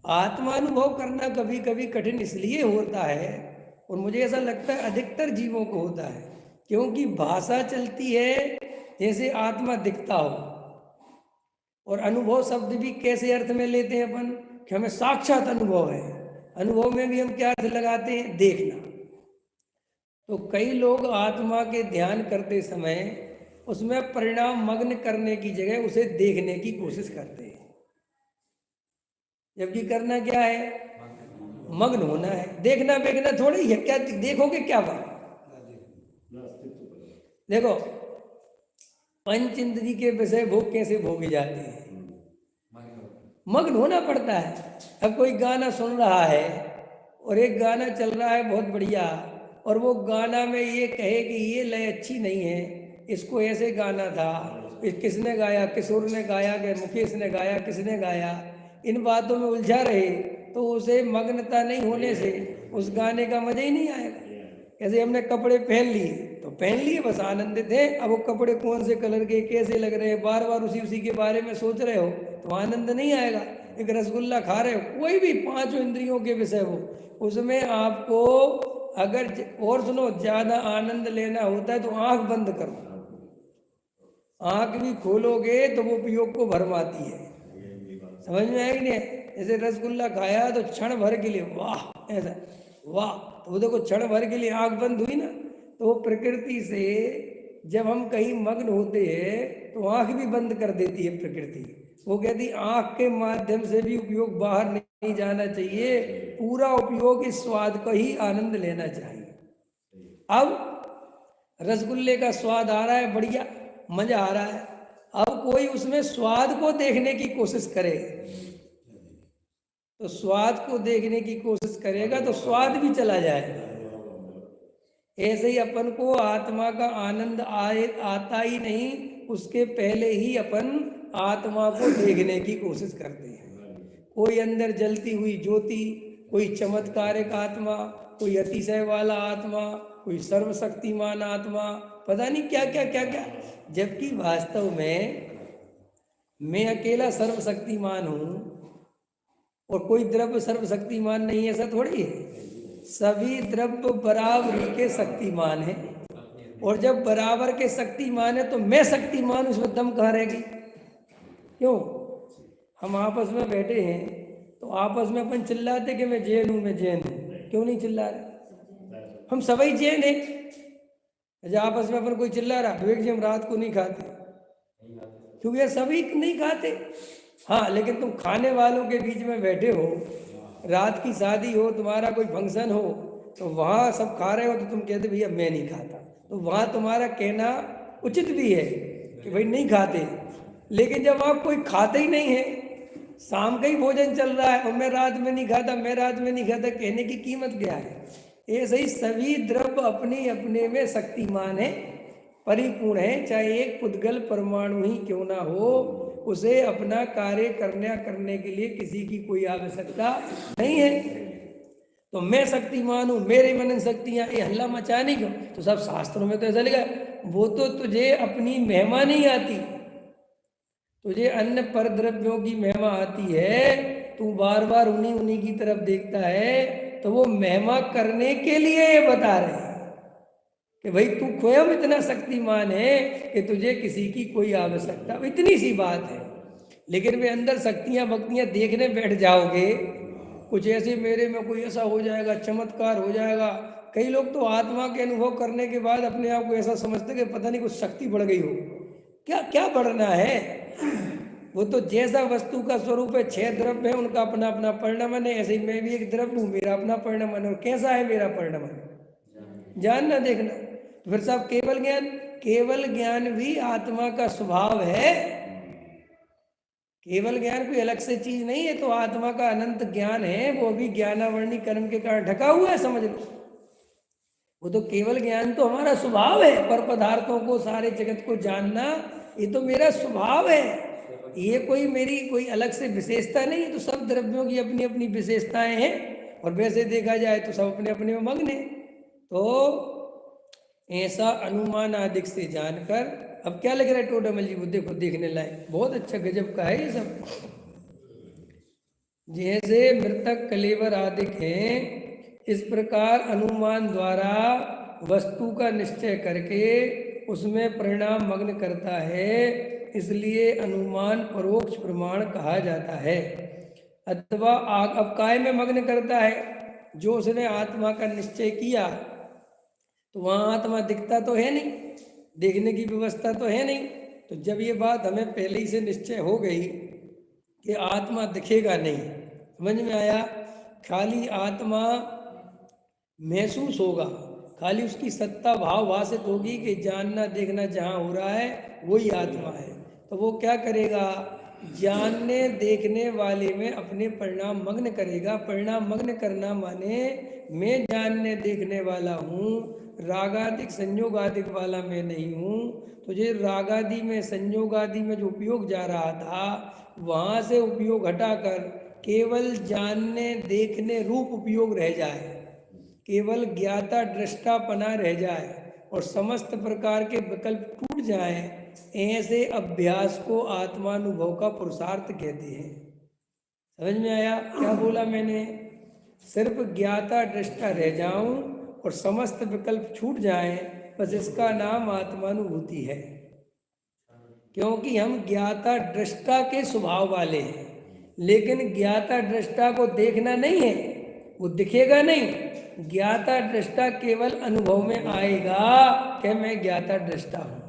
आत्मानुभव करना कभी कभी कठिन इसलिए होता है, और मुझे ऐसा लगता है अधिकतर जीवों को होता है, क्योंकि भाषा चलती है जैसे आत्मा दिखता हो। और अनुभव शब्द भी कैसे अर्थ में लेते हैं अपन, कि हमें साक्षात अनुभव है। अनुभव में भी हम क्या अर्थ लगाते हैं, देखना। तो कई लोग आत्मा के ध्यान करते समय उसमें परिणाम मग्न करने की जगह उसे देखने की कोशिश करते हैं, जबकि करना क्या है, मग्न होना है। देखना बेखना थोड़ी है, क्या देखोगे क्या बात। देखो, पंच इंद्री के विषय भोग कैसे भोगे जाते हैं, मग्न होना पड़ता है। अब कोई गाना सुन रहा है और एक गाना चल रहा है बहुत बढ़िया, और वो गाना में ये कहे कि ये लय अच्छी नहीं है, इसको ऐसे गाना था, किसने गाया, किशोर ने गाया कि मुकेश ने गाया, किसने गाया, इन बातों में उलझा रहे, तो उसे मग्नता नहीं होने से उस गाने का मजा ही नहीं आएगा। ऐसे हमने कपड़े पहन लिए तो पहन लिए, बस आनंदित है। अब वो कपड़े कौन से कलर के, कैसे लग रहे हैं, बार बार उसी उसी के बारे में सोच रहे हो तो आनंद नहीं आएगा। एक रसगुल्ला खा रहे हो, कोई भी पांचों इंद्रियों के विषय हो, उसमें आपको अगर और सुनो ज़्यादा आनंद लेना होता है तो आंख बंद करो। आंख भी खोलोगे तो वो उपयोग को भरमाती है। समझ में आएगी नहीं। जैसे रसगुल्ला खाया तो क्षण भर के लिए वाह, ऐसा वाह, तो वो देखो क्षण भर के लिए आंख बंद हुई ना। तो वो प्रकृति से जब हम कहीं मग्न होते हैं तो आंख भी बंद कर देती है प्रकृति। वो कहती आंख के माध्यम से भी उपयोग बाहर नहीं जाना चाहिए, पूरा उपयोग इस स्वाद का ही आनंद लेना चाहिए। अब रसगुल्ले का स्वाद आ रहा है, बढ़िया मजा आ रहा है। अब कोई उसमें स्वाद को देखने की कोशिश करे तो स्वाद को देखने की कोशिश करेगा तो स्वाद भी चला जाएगा। ऐसे ही अपन को आत्मा का आनंद आता ही नहीं, उसके पहले ही अपन आत्मा को देखने की कोशिश करते हैं। कोई अंदर जलती हुई ज्योति, कोई चमत्कारिक आत्मा, कोई अतिशय वाला आत्मा, कोई सर्वशक्तिमान आत्मा, पता नहीं क्या क्या क्या क्या। जबकि वास्तव में मैं अकेला सर्वशक्तिमान हूँ और कोई द्रव्य सर्वशक्तिमान नहीं, ऐसा थोड़ी है। सभी द्रव्य बराबरी के शक्तिमान है, और जब बराबर के शक्तिमान है तो मैं शक्तिमान, उसमें दम कहाँ रहेगी। क्यों, हम आपस में बैठे हैं तो आपस में अपन चिल्लाते कि मैं जैन हूँ, मैं जैन हूँ, क्यों नहीं चिल्ला रहे, हम सभी जैन हैं। जब आपस में अपन कोई चिल्ला रहा, विवेक जी हम रात को नहीं खाते, क्योंकि ये सभी नहीं खाते। हाँ, लेकिन तुम खाने वालों के बीच में बैठे हो, रात की शादी हो, तुम्हारा कोई फंक्शन हो, तो वहाँ सब खा रहे हो तो तुम कहते भैया मैं नहीं खाता, तो वहाँ तुम्हारा कहना उचित भी है कि भाई नहीं खाते। लेकिन जब आप कोई खाते ही नहीं है, शाम का ही भोजन चल रहा है और मैं रात में नहीं खाता, मैं रात में नहीं खाता, कहने की कीमत क्या है। ऐसे ही सभी द्रव्य अपने अपने में शक्तिमान है, परिपूर्ण है। चाहे एक पुद्गल परमाणु ही क्यों ना हो, उसे अपना कार्य करने के लिए किसी की कोई आवश्यकता नहीं है। तो मैं शक्तिमान हूँ, मेरे मन शक्तियाँ, ये हल्ला मचाने क्यों। तो सब शास्त्रों में तो ऐसा लिखा है, वो तो तुझे अपनी महिमा नहीं आती, तुझे अन्य पर द्रव्यों की महिमा आती है। तू बार बार उन्हीं उन्हीं की तरफ देखता है, तो वो महिमा करने के लिए ये बता रहे हैं कि भाई तू स्वयं इतना शक्तिमान है कि तुझे किसी की कोई आवश्यकता, इतनी सी बात है। लेकिन वे अंदर शक्तियां भक्तियां देखने बैठ जाओगे, कुछ ऐसे मेरे में कोई ऐसा हो जाएगा, चमत्कार हो जाएगा। कई लोग तो आत्मा के अनुभव करने के बाद अपने आप को ऐसा समझते कि पता नहीं कुछ शक्ति बढ़ गई हो। क्या क्या बढ़ना है, वो तो जैसा वस्तु का स्वरूप है, 6 द्रव्य है, उनका अपना अपना परिणमन है। ऐसे ही मैं भी एक द्रव्य हूँ, मेरा अपना परिणमन है। और कैसा है मेरा परिणमन, जानना देखना। तो फिर साहब केवल ज्ञान, केवल ज्ञान भी आत्मा का स्वभाव है। केवल ज्ञान कोई अलग से चीज नहीं है, तो आत्मा का अनंत ज्ञान है, वो भी ज्ञानावरणी कर्म के कारण ढका हुआ है, समझ लो। वो तो केवल ज्ञान तो हमारा स्वभाव है, पर पदार्थों को, सारे जगत को जानना, ये तो मेरा स्वभाव है। ये कोई मेरी कोई अलग से विशेषता नहीं है। तो सब द्रव्यों की अपनी अपनी विशेषताएं हैं, और वैसे देखा जाए तो सब अपने अपने में मग्न है। तो ऐसा अनुमान आदि से जानकर, अब क्या लग रहा है टोडामल जी को, देखो देखने लायक, बहुत अच्छा गजब का है ये सब। जैसे मृतक कलेवर आदि हैं, इस प्रकार अनुमान द्वारा वस्तु का निश्चय करके उसमें परिणाम मग्न करता है, इसलिए अनुमान परोक्ष प्रमाण कहा जाता है। अथवा अब काय में मग्न करता है, जो उसने आत्मा का निश्चय किया तो वहाँ आत्मा दिखता तो है नहीं, देखने की व्यवस्था तो है नहीं। तो जब ये बात हमें पहले ही से निश्चय हो गई कि आत्मा दिखेगा नहीं, समझ में आया, खाली आत्मा महसूस होगा, खाली उसकी सत्ता भाव भाषित होगी कि जानना देखना जहाँ हो रहा है वही आत्मा है। तो वो क्या करेगा, जानने देखने वाले में अपने परिणाम मग्न करेगा। परिणाम मग्न करना माने मैं जानने देखने वाला हूँ, रागादिक संयोगादिक वाला मैं नहीं हूँ। तो ये रागादि में संयोगादि में जो उपयोग जा रहा था, वहाँ से उपयोग हटाकर केवल जानने देखने रूप उपयोग रह जाए, केवल ज्ञाता दृष्टापना रह जाए और समस्त प्रकार के विकल्प टूट जाएं, ऐसे अभ्यास को आत्मानुभव का पुरुषार्थ कहते हैं। समझ में आया क्या बोला मैंने? सिर्फ ज्ञाता दृष्टा रह जाऊं और समस्त विकल्प छूट जाएं, बस इसका नाम आत्मानुभूति है। क्योंकि हम ज्ञाता दृष्टा के स्वभाव वाले हैं, लेकिन ज्ञाता दृष्टा को देखना नहीं है, वो दिखेगा नहीं। ज्ञाता दृष्टा केवल अनुभव में आएगा कि मैं ज्ञाता दृष्टा हूं।